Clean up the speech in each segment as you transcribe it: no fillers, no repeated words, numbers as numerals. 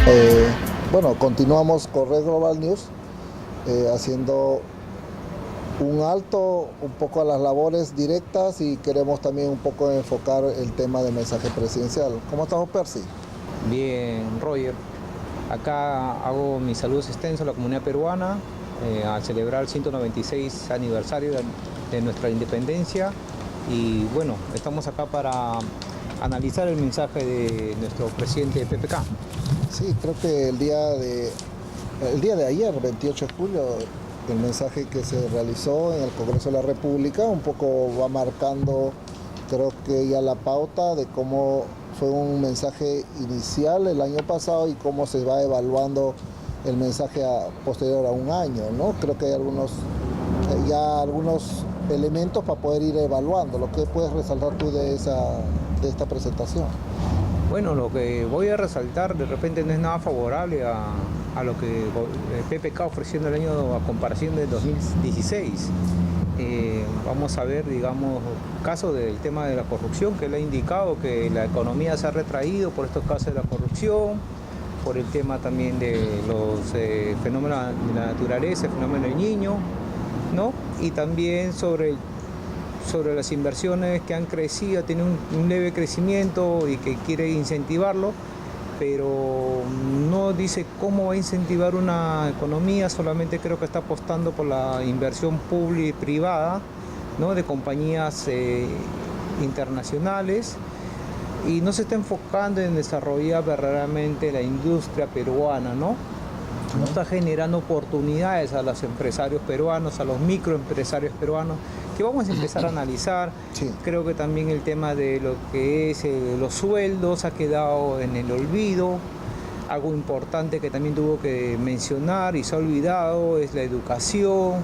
Eh, bueno, continuamos con Red Global News, haciendo un alto un poco a las labores directas y queremos también un poco enfocar el tema del mensaje presidencial. ¿Cómo estamos, Percy? Bien, Roger. Acá hago mis saludos extensos a la comunidad peruana al celebrar el 196 aniversario de nuestra independencia. Y bueno, estamos acá para analizar el mensaje de nuestro presidente PPK. Sí, creo que el día de ayer, 28 de julio, el mensaje que se realizó en el Congreso de la República un poco va marcando, creo que ya la pauta de cómo fue un mensaje inicial el año pasado y cómo se va evaluando el mensaje posterior a un año, ¿no? Creo que hay algunos elementos para poder ir evaluando. ¿Lo que puedes resaltar tú de esta presentación? Bueno, lo que voy a resaltar de repente no es nada favorable a lo que PPK ofreció en el año a comparación del 2016. Vamos a ver, digamos, caso del tema de la corrupción, que él ha indicado que la economía se ha retraído por estos casos de la corrupción, por el tema también de los fenómenos de la naturaleza, el fenómeno del Niño, ¿no? Y también sobre las inversiones que han crecido, tiene un leve crecimiento y que quiere incentivarlo, pero no dice cómo va a incentivar una economía, solamente creo que está apostando por la inversión pública y privada, ¿no? De compañías internacionales, y no se está enfocando en desarrollar verdaderamente la industria peruana, ¿no? No está generando oportunidades a los empresarios peruanos, a los microempresarios peruanos, que vamos a empezar a analizar. Sí. Creo que también el tema de lo que es los sueldos ha quedado en el olvido. Algo importante que también tuvo que mencionar y se ha olvidado es la educación,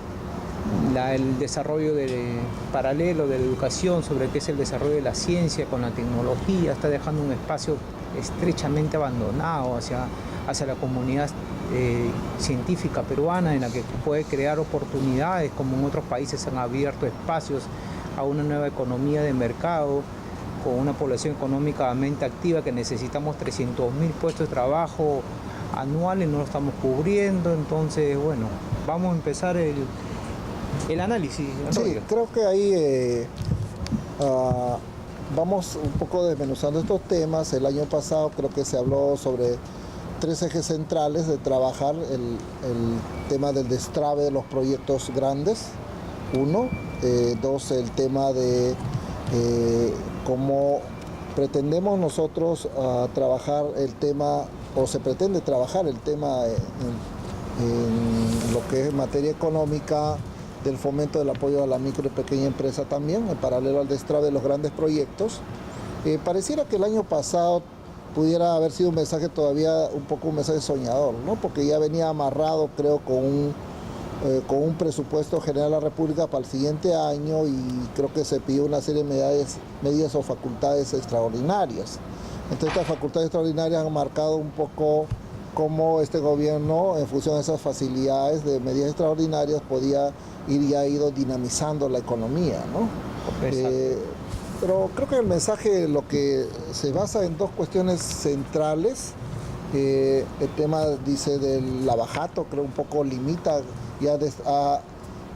el desarrollo paralelo de la educación, sobre qué es el desarrollo de la ciencia con la tecnología. Está dejando un espacio estrechamente abandonado hacia la comunidad científica peruana, en la que puede crear oportunidades, como en otros países han abierto espacios a una nueva economía de mercado, con una población económicamente activa, que necesitamos 300.000 puestos de trabajo anuales, no lo estamos cubriendo. Entonces, bueno, vamos a empezar el análisis. Sí, creo que ahí vamos un poco desmenuzando estos temas. El año pasado creo que se habló sobre tres ejes centrales de trabajar: el tema del destrabe de los proyectos grandes, uno; dos, el tema de cómo pretendemos nosotros trabajar el tema, o se pretende trabajar el tema en lo que es materia económica, del fomento del apoyo a la micro y pequeña empresa también, en paralelo al destrabe de los grandes proyectos. Pareciera que el año pasado pudiera haber sido un mensaje todavía un poco un mensaje soñador, ¿no? Porque ya venía amarrado, creo, con un presupuesto general de la República para el siguiente año, y creo que se pidió una serie de medidas o facultades extraordinarias. Entonces, estas facultades extraordinarias han marcado un poco cómo este gobierno, en función de esas facilidades de medidas extraordinarias, podía ido dinamizando la economía, ¿no? Pero creo que el mensaje lo que se basa en dos cuestiones centrales. El tema, dice, del abajato, creo un poco limita,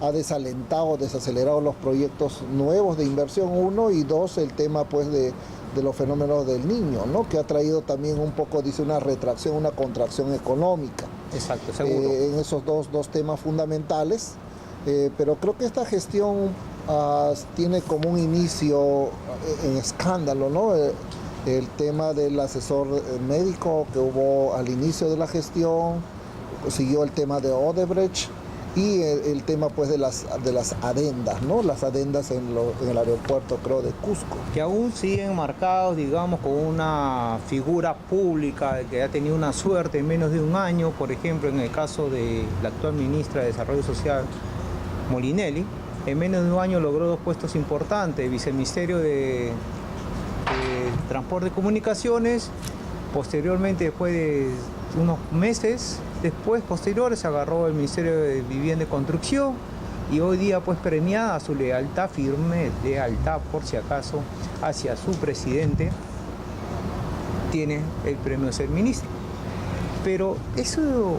ha desalentado, desacelerado los proyectos nuevos de inversión, uno; y dos, el tema pues de los fenómenos del Niño, ¿no? Que ha traído también un poco, dice, una retracción, una contracción económica. Exacto, seguro. En esos dos temas fundamentales. Pero creo que esta gestión tiene como un inicio en escándalo, ¿no? El tema del asesor médico que hubo al inicio de la gestión, siguió el tema de Odebrecht y el tema pues de las adendas, ¿no? Las adendas en el aeropuerto, creo, de Cusco. Que aún siguen marcados, digamos, con una figura pública que ha tenido una suerte en menos de un año. Por ejemplo, en el caso de la actual ministra de Desarrollo Social, Molinelli, en menos de un año logró dos puestos importantes: viceministerio de Transporte y Comunicaciones. Posteriormente, después de unos meses posteriores, agarró el Ministerio de Vivienda y Construcción, y hoy día pues premiada su lealtad, firme lealtad por si acaso, hacia su presidente, tiene el premio de ser ministro. Pero eso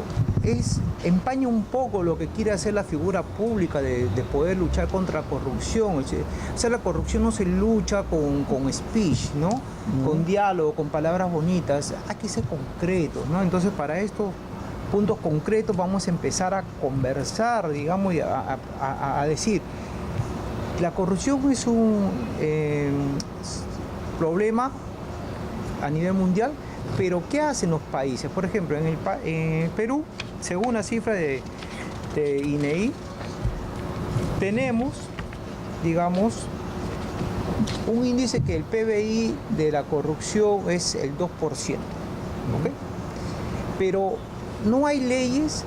empaña un poco lo que quiere hacer la figura pública de poder luchar contra la corrupción. O sea, la corrupción no se lucha con speech, ¿no? Con diálogo, con palabras bonitas. Hay que ser concretos, ¿no? Entonces, para estos puntos concretos vamos a empezar a conversar, digamos, y a decir, la corrupción es un problema a nivel mundial, pero ¿qué hacen los países? Por ejemplo, en el Perú, según la cifra de INEI, tenemos, digamos, un índice que el PBI de la corrupción es el 2%, ¿ok? Pero no hay leyes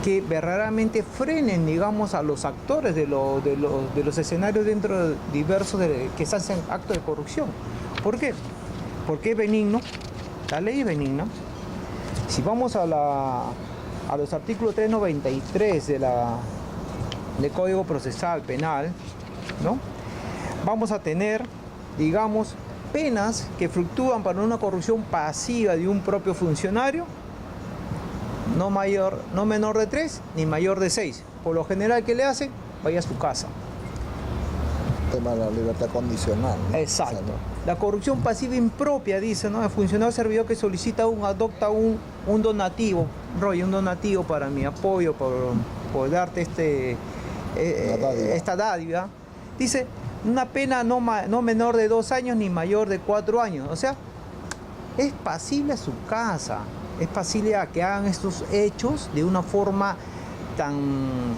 que verdaderamente frenen, digamos, a los actores de los escenarios dentro de diversos que se hacen actos de corrupción. ¿Por qué? Porque es benigno, la ley es benigna. Si vamos a los artículos 393 del Código Procesal Penal, ¿no? Vamos a tener, digamos, penas que fluctúan para una corrupción pasiva de un propio funcionario, no menor de 3 ni mayor de 6. Por lo general, ¿qué le hacen? Vaya a su casa. El tema de la libertad condicional, ¿no? Exacto. O sea, ¿no? La corrupción pasiva impropia, dice, ¿no? El funcionario servidor que solicita adopta un donativo, un donativo para mi apoyo, por darte esta dádiva. Dice, una pena no menor de 2 años ni mayor de 4 años. O sea, es pasible a su casa. Es pasible a que hagan estos hechos de una forma tan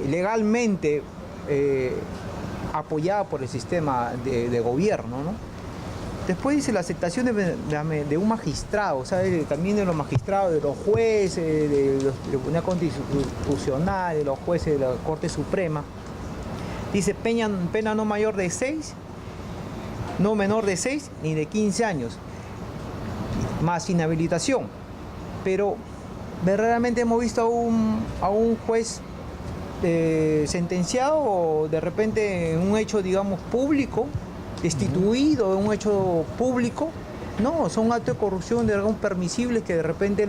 legalmente apoyada por el sistema de gobierno, ¿no? Después dice la aceptación de un magistrado, o sea, también de los magistrados, de los jueces, de los tribunales constitucionales, de los jueces de la Corte Suprema. Dice pena no mayor de 6, no menor de 6 ni de 15 años, más inhabilitación. Pero verdaderamente hemos visto a un juez sentenciado o de repente en un hecho, digamos, público, destituido en un hecho público. No, son actos de corrupción, de algún permisibles que de repente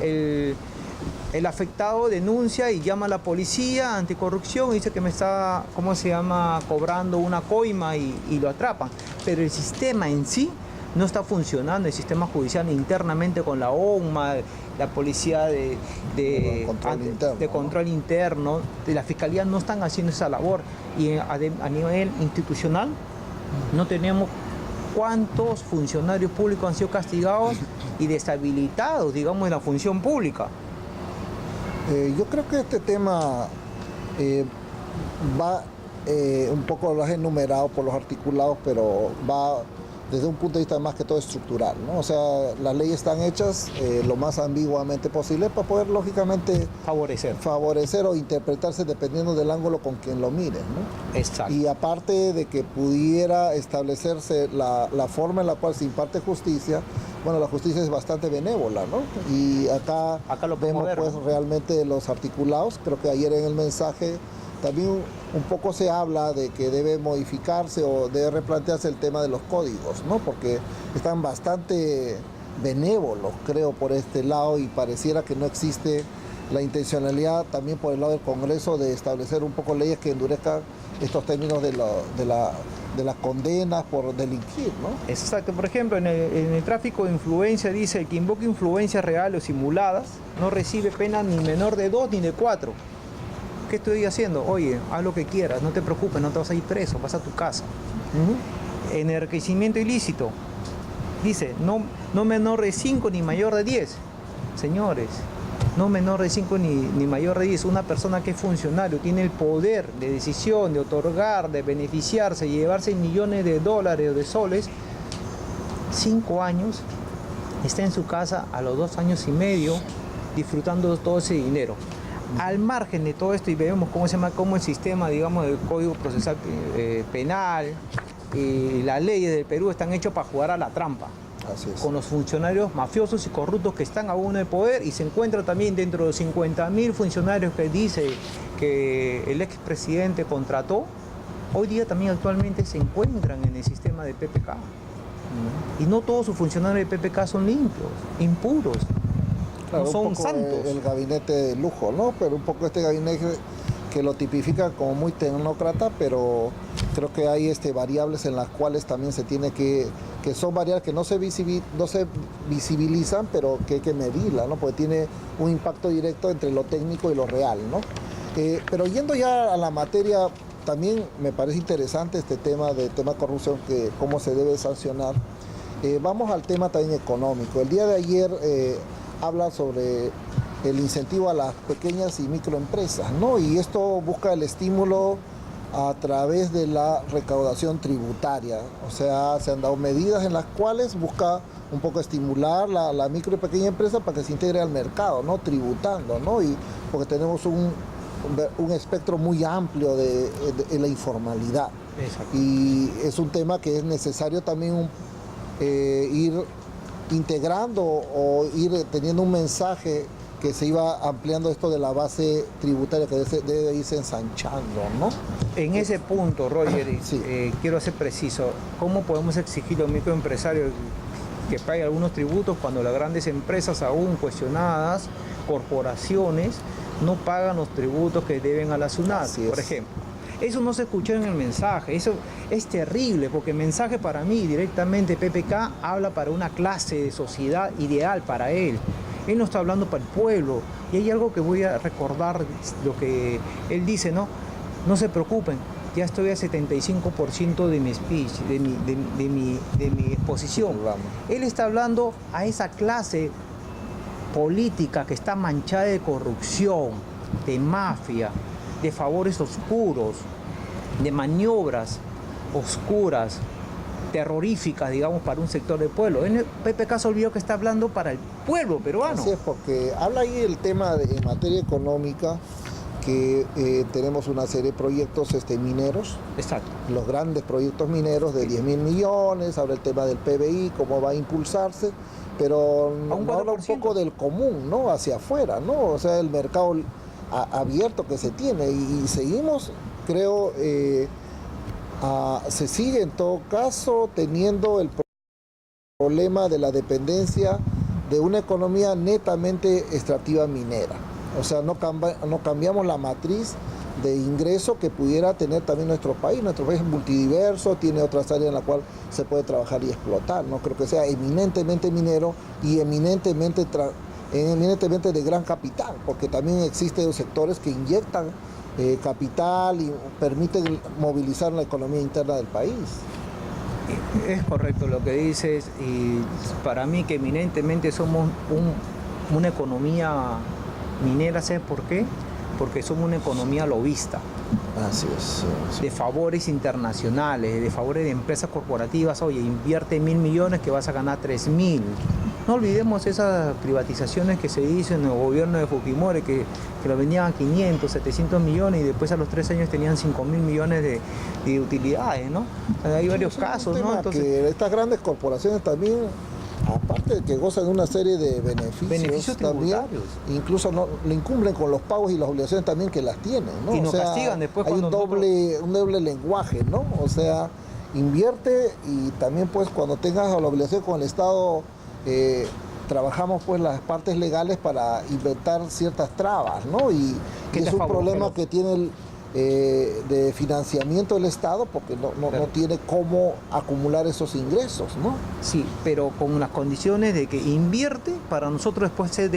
el afectado denuncia y llama a la policía anticorrupción y dice que me está, ¿cómo se llama?, cobrando una coima y lo atrapan. Pero el sistema en sí no está funcionando, el sistema judicial internamente con la ONMA, la policía de control interno, de la fiscalía no están haciendo esa labor. Y a nivel institucional no tenemos cuántos funcionarios públicos han sido castigados y deshabilitados, digamos, en la función pública. Yo creo que este tema va un poco, lo has enumerado por los articulados, pero va desde un punto de vista más que todo estructural, ¿no? O sea, las leyes están hechas lo más ambiguamente posible para poder, lógicamente, favorecer o interpretarse dependiendo del ángulo con quien lo mire, ¿no? Exacto. Y aparte de que pudiera establecerse la forma en la cual se imparte justicia, bueno, la justicia es bastante benévola, ¿no? Y acá lo vemos ver, pues ¿no? Realmente los articulados. Creo que ayer en el mensaje también un poco se habla de que debe modificarse o debe replantearse el tema de los códigos, ¿no? Porque están bastante benévolos, creo, por este lado, y pareciera que no existe la intencionalidad también por el lado del Congreso de establecer un poco leyes que endurezcan estos términos de las condenas por delinquir, ¿no? Exacto. Por ejemplo, en el tráfico de influencia dice: el que invoque influencias reales o simuladas no recibe pena ni menor de 2 ni de 4. ¿Qué estoy haciendo? Oye, haz lo que quieras, no te preocupes, no te vas a ir preso, vas a tu casa. Enriquecimiento ilícito. Dice, no menor de 5 ni mayor de 10. Señores, no menor de 5 ni mayor de 10. Una persona que es funcionario tiene el poder de decisión, de otorgar, de beneficiarse, llevarse millones de dólares o de soles. 5 años, está en su casa a los 2 años y medio disfrutando de todo ese dinero. Al margen de todo esto, y vemos cómo el sistema, digamos, del Código Procesal Penal y las leyes del Perú están hechos para jugar a la trampa. Así es. Con los funcionarios mafiosos y corruptos que están aún en el poder, y se encuentra también dentro de los 50.000 funcionarios que dice que el expresidente contrató, hoy día también actualmente se encuentran en el sistema de PPK. Y no todos sus funcionarios de PPK son limpios, impuros. Claro, no son un poco santos. el gabinete de lujo, ¿no? Pero un poco este gabinete que lo tipifica como muy tecnócrata, pero creo que hay variables en las cuales también se tiene que son variables que no se visibilizan, pero que hay que medirlas, ¿no? Porque tiene un impacto directo entre lo técnico y lo real, ¿no? Pero yendo ya a la materia, también me parece interesante este tema de corrupción, que cómo se debe sancionar. Vamos al tema también económico. El día de ayer habla sobre el incentivo a las pequeñas y microempresas, ¿no? Y esto busca el estímulo a través de la recaudación tributaria. O sea, se han dado medidas en las cuales busca un poco estimular la micro y pequeña empresa para que se integre al mercado, ¿no? Tributando, ¿no? Y porque tenemos un espectro muy amplio de la informalidad. Exacto. Y es un tema que es necesario también ir integrando o ir teniendo un mensaje que se iba ampliando esto de la base tributaria, que debe irse ensanchando, ¿no? En ese punto, Roger, Sí. quiero ser preciso, ¿cómo podemos exigir a los microempresarios que paguen algunos tributos cuando las grandes empresas, aún cuestionadas, corporaciones, no pagan los tributos que deben a la SUNAT, Así es. por ejemplo? Eso no se escuchó en el mensaje, eso es terrible, porque el mensaje para mí directamente, PPK, habla para una clase de sociedad ideal para él. Él no está hablando para el pueblo. Y hay algo que voy a recordar, lo que él dice, ¿no? No se preocupen, ya estoy al 75% de mi speech, de mi exposición. Él está hablando a esa clase política que está manchada de corrupción, de mafia, de favores oscuros, de maniobras oscuras, terroríficas, digamos, para un sector del pueblo. En el PPK se olvidó que está hablando para el pueblo peruano. Así es, porque habla ahí el tema en materia económica, que tenemos una serie de proyectos mineros. Exacto. Los grandes proyectos mineros de 10.000 millones, habla el tema del PBI, cómo va a impulsarse, pero no habla un poco del común, ¿no? Hacia afuera, ¿no? O sea, el mercado abierto que se tiene, y seguimos, creo, se sigue en todo caso teniendo el problema de la dependencia de una economía netamente extractiva minera. O sea, no cambiamos la matriz de ingreso que pudiera tener también nuestro país. Nuestro país es multidiverso, tiene otras áreas en las cuales se puede trabajar y explotar. No creo que sea eminentemente minero y eminentemente de gran capital, porque también existen sectores que inyectan capital y permiten movilizar la economía interna del país. Es correcto lo que dices, y para mí que eminentemente somos una economía minera, ¿sabes por qué? Porque somos una economía lobista. Así es. Sí. De favores internacionales, de favores de empresas corporativas. Oye, invierte 1.000 millones que vas a ganar 3.000. No olvidemos esas privatizaciones que se hizo en el gobierno de Fujimori, que lo vendían a 500, 700 millones y después a los 3 años tenían 5.000 millones de utilidades, ¿no? O sea, hay varios casos, ¿no? Entonces, que estas grandes corporaciones también, aparte de que gozan de una serie de beneficios también, incluso no le incumplen con los pagos y las obligaciones también que las tienen, ¿no? Y nos castigan después hay cuando un doble lenguaje, ¿no? O sea, invierte, y también pues cuando tengas la obligación con el Estado, trabajamos pues las partes legales para inventar ciertas trabas, ¿no? Y es un problema que tiene de financiamiento del Estado, porque no tiene cómo acumular esos ingresos, ¿no? Sí, pero con las condiciones de que invierte para nosotros después es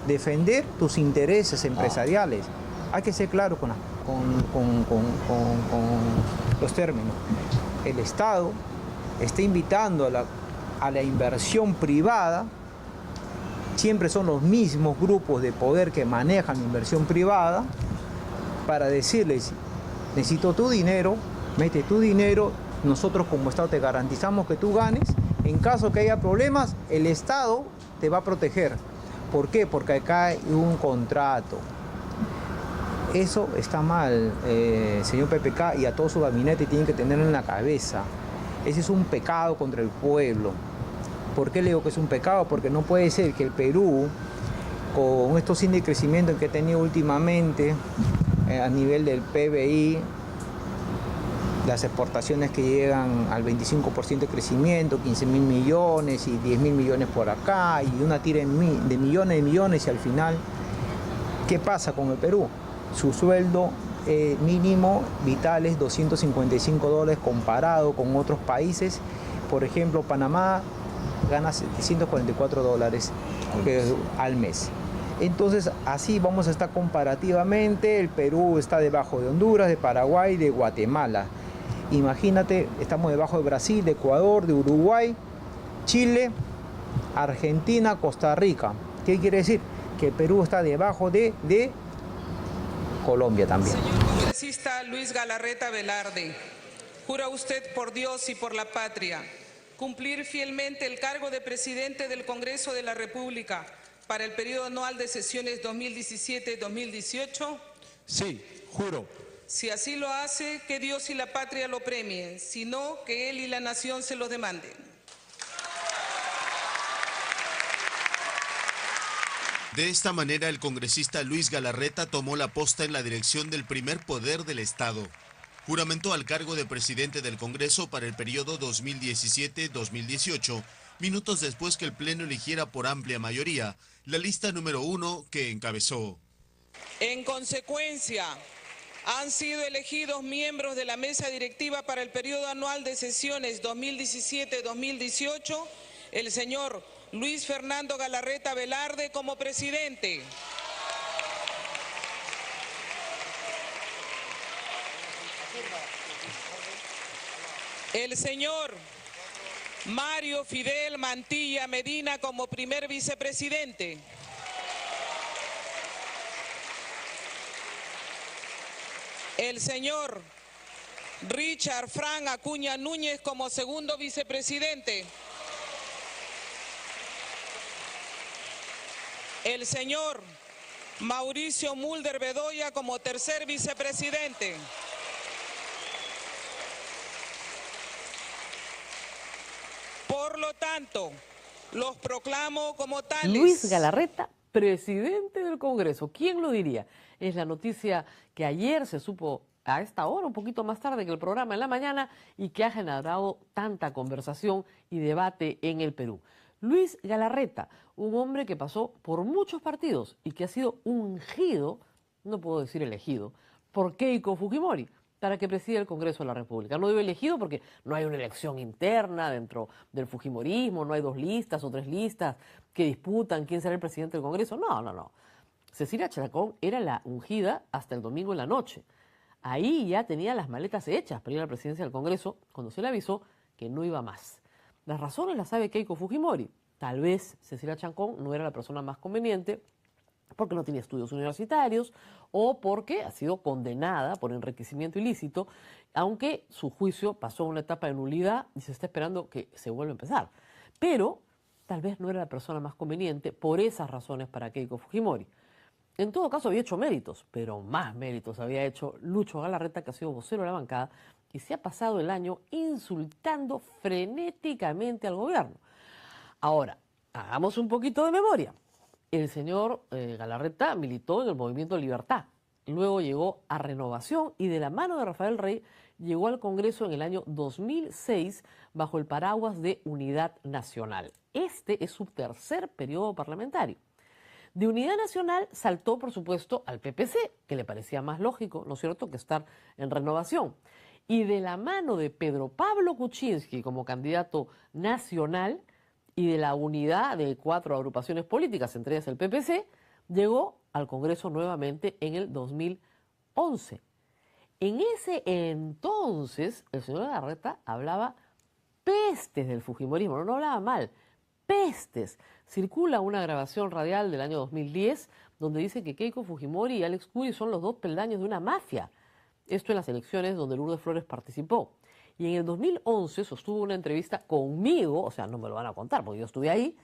defender tus intereses empresariales. Hay que ser claro con los términos. El Estado está invitando a la inversión privada. Siempre son los mismos grupos de poder que manejan la inversión privada, para decirles: necesito tu dinero, mete tu dinero, nosotros como Estado te garantizamos que tú ganes, en caso que haya problemas, el Estado te va a proteger. ¿Por qué? Porque acá hay un contrato. Eso está mal, señor PPK, y a todo su gabinete tienen que tenerlo en la cabeza. Ese es un pecado contra el pueblo. ¿Por qué le digo que es un pecado? Porque no puede ser que el Perú, con estos índices de crecimiento que ha tenido últimamente, a nivel del PBI, las exportaciones que llegan al 25% de crecimiento, 15.000 millones y 10.000 millones por acá, y una tira de millones, y al final, ¿qué pasa con el Perú? Su sueldo mínimo vital es $255 comparado con otros países. Por ejemplo, Panamá gana $744 al mes. Entonces, así vamos a estar comparativamente. El Perú está debajo de Honduras, de Paraguay, de Guatemala. Imagínate, estamos debajo de Brasil, de Ecuador, de Uruguay, Chile, Argentina, Costa Rica. ¿Qué quiere decir? Que Perú está debajo de Colombia también. Señor congresista Luis Galarreta Velarde, ¿jura usted por Dios y por la patria cumplir fielmente el cargo de presidente del Congreso de la República para el periodo anual de sesiones 2017-2018? Sí, juro. Si así lo hace, que Dios y la patria lo premien, si no, que él y la nación se lo demanden. De esta manera, el congresista Luis Galarreta tomó la posta en la dirección del primer poder del Estado. Juramentó al cargo de presidente del Congreso para el periodo 2017-2018, minutos después que el Pleno eligiera por amplia mayoría la lista número 1 que encabezó. En consecuencia, han sido elegidos miembros de la mesa directiva para el periodo anual de sesiones 2017-2018, el señor Luis Fernando Galarreta Velarde como presidente. El señor Mario Fidel Mantilla Medina como primer vicepresidente. El señor Richard Fran Acuña Núñez como segundo vicepresidente. El señor Mauricio Mulder Bedoya como tercer vicepresidente. Por lo tanto, los proclamo como tales. Luis Galarreta, presidente del Congreso. ¿Quién lo diría? Es la noticia que ayer se supo a esta hora, un poquito más tarde que el programa en la mañana, y que ha generado tanta conversación y debate en el Perú. Luis Galarreta, un hombre que pasó por muchos partidos y que ha sido ungido, no puedo decir elegido, por Keiko Fujimori para que presida el Congreso de la República. No digo elegido porque no hay una elección interna dentro del fujimorismo, no hay 2 listas o 3 listas que disputan quién será el presidente del Congreso. No. Cecilia Chacón era la ungida hasta el domingo en la noche. Ahí ya tenía las maletas hechas para ir a la presidencia del Congreso cuando se le avisó que no iba más. Las razones las sabe Keiko Fujimori. Tal vez Cecilia Chacón no era la persona más conveniente porque no tenía estudios universitarios o porque ha sido condenada por enriquecimiento ilícito, aunque su juicio pasó a una etapa de nulidad y se está esperando que se vuelva a empezar. Pero tal vez no era la persona más conveniente por esas razones para Keiko Fujimori. En todo caso había hecho méritos, pero más méritos había hecho Lucho Galarreta, que ha sido vocero de la bancada y se ha pasado el año insultando frenéticamente al gobierno. Ahora, hagamos un poquito de memoria. El señor Galarreta militó en el Movimiento Libertad, luego llegó a Renovación y de la mano de Rafael Rey llegó al Congreso en el año 2006 bajo el paraguas de Unidad Nacional. Este es su tercer periodo parlamentario. De Unidad Nacional saltó, por supuesto, al PPC, que le parecía más lógico, ¿no es cierto?, que estar en Renovación. Y de la mano de Pedro Pablo Kuczynski como candidato nacional y de la unidad de 4 agrupaciones políticas, entre ellas el PPC, llegó al Congreso nuevamente en el 2011. En ese entonces, el señor Galarreta hablaba pestes del fujimorismo, no hablaba mal, pestes. Circula una grabación radial del año 2010 donde dice que Keiko Fujimori y Alex Curi son los 2 peldaños de una mafia. Esto en las elecciones donde Lourdes Flores participó. Y en el 2011 sostuvo una entrevista conmigo, o sea, no me lo van a contar porque yo estuve ahí,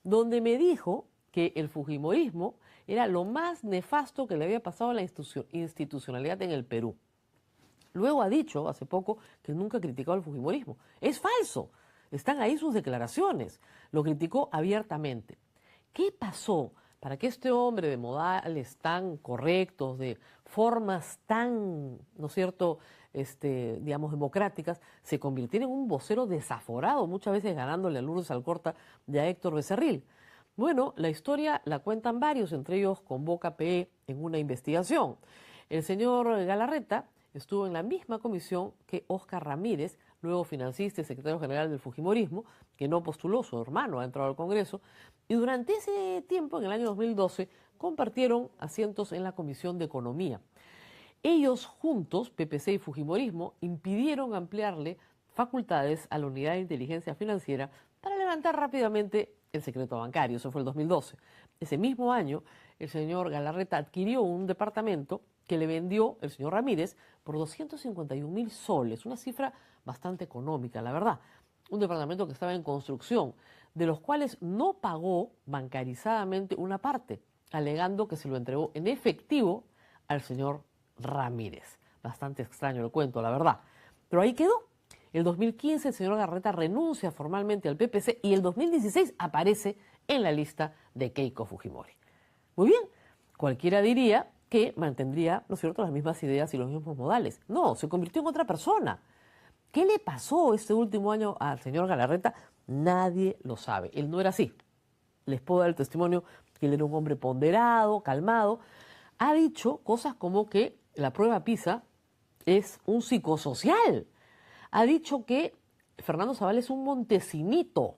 donde me dijo que el fujimorismo era lo más nefasto que le había pasado a la institucionalidad en el Perú. Luego ha dicho hace poco que nunca ha criticado al fujimorismo. Es falso. Están ahí sus declaraciones. Lo criticó abiertamente. ¿Qué pasó para que este hombre de modales tan correctos, de formas tan, ¿no es cierto?, digamos, democráticas, se convirtiera en un vocero desaforado, muchas veces ganándole a Lourdes Alcorta y a Héctor Becerril. Bueno, la historia la cuentan varios, entre ellos Convoca PE en una investigación. El señor Galarreta estuvo en la misma comisión que Óscar Ramírez, luego financista y secretario general del Fujimorismo, que no postuló, su hermano ha entrado al Congreso, y durante ese tiempo, en el año 2012, compartieron asientos en la Comisión de Economía. Ellos juntos, PPC y Fujimorismo, impidieron ampliarle facultades a la Unidad de Inteligencia Financiera para levantar rápidamente el secreto bancario. Eso fue el 2012. Ese mismo año, el señor Galarreta adquirió un departamento que le vendió el señor Ramírez por 251.000 soles, una cifra bastante económica, la verdad. Un departamento que estaba en construcción, de los cuales no pagó bancarizadamente una parte, alegando que se lo entregó en efectivo al señor Ramírez. Bastante extraño el cuento, la verdad. Pero ahí quedó. El 2015 el señor Galarreta renuncia formalmente al PPC y el 2016 aparece en la lista de Keiko Fujimori. Muy bien, cualquiera diría que mantendría, ¿no es cierto?, las mismas ideas y los mismos modales. No, se convirtió en otra persona. ¿Qué le pasó este último año al señor Galarreta? Nadie lo sabe. Él no era así. Les puedo dar el testimonio que él era un hombre ponderado, calmado. Ha dicho cosas como que la prueba PISA es un psicosocial. Ha dicho que Fernando Zavala es un montesinito.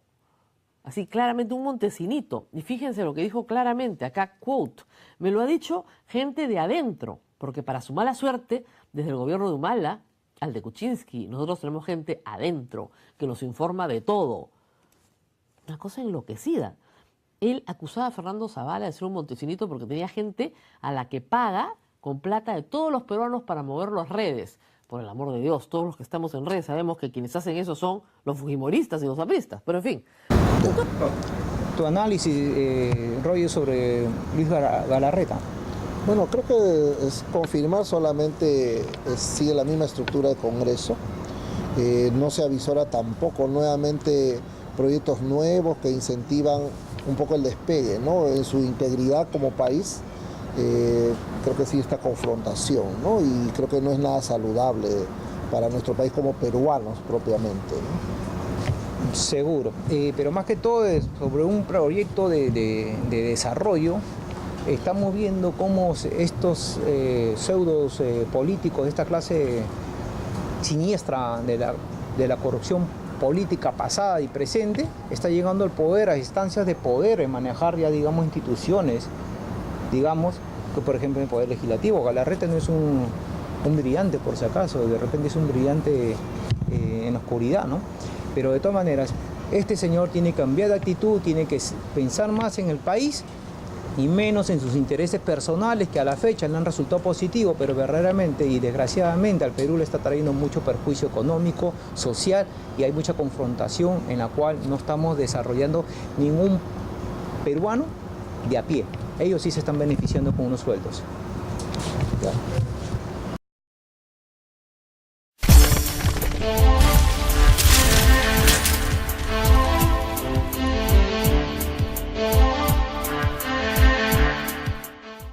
Así, claramente un montesinito. Y fíjense lo que dijo claramente, acá, quote, me lo ha dicho gente de adentro, porque para su mala suerte, desde el gobierno de Humala al de Kuczynski, nosotros tenemos gente adentro que nos informa de todo. Una cosa enloquecida. Él acusaba a Fernando Zavala de ser un montesinito porque tenía gente a la que paga con plata de todos los peruanos para mover las redes. Por el amor de Dios, todos los que estamos en redes sabemos que quienes hacen eso son los fujimoristas y los apristas, pero en fin. Tu análisis, Roger, sobre Luis Galarreta. Bueno, creo que es confirmar solamente sigue la misma estructura de Congreso. No se avisora tampoco nuevamente proyectos nuevos que incentivan un poco el despegue, ¿no?, en su integridad como país. Creo que sí esta confrontación, ¿no?, y creo que no es nada saludable para nuestro país como peruanos propiamente, ¿no? Seguro, pero más que todo sobre un proyecto de desarrollo. Estamos viendo cómo estos pseudos políticos de esta clase siniestra de la corrupción política pasada y presente está llegando al poder, a instancias de poder, en manejar ya, digamos, instituciones, digamos, que por ejemplo en el Poder Legislativo. Galarreta no es un brillante, por si acaso, de repente es un brillante en la oscuridad, ¿no? Pero de todas maneras, este señor tiene que cambiar de actitud, tiene que pensar más en el país y menos en sus intereses personales, que a la fecha le han resultado positivos, pero verdaderamente y desgraciadamente al Perú le está trayendo mucho perjuicio económico, social, y hay mucha confrontación en la cual no estamos desarrollando ningún peruano de a pie. Ellos sí se están beneficiando con unos sueldos. Ya.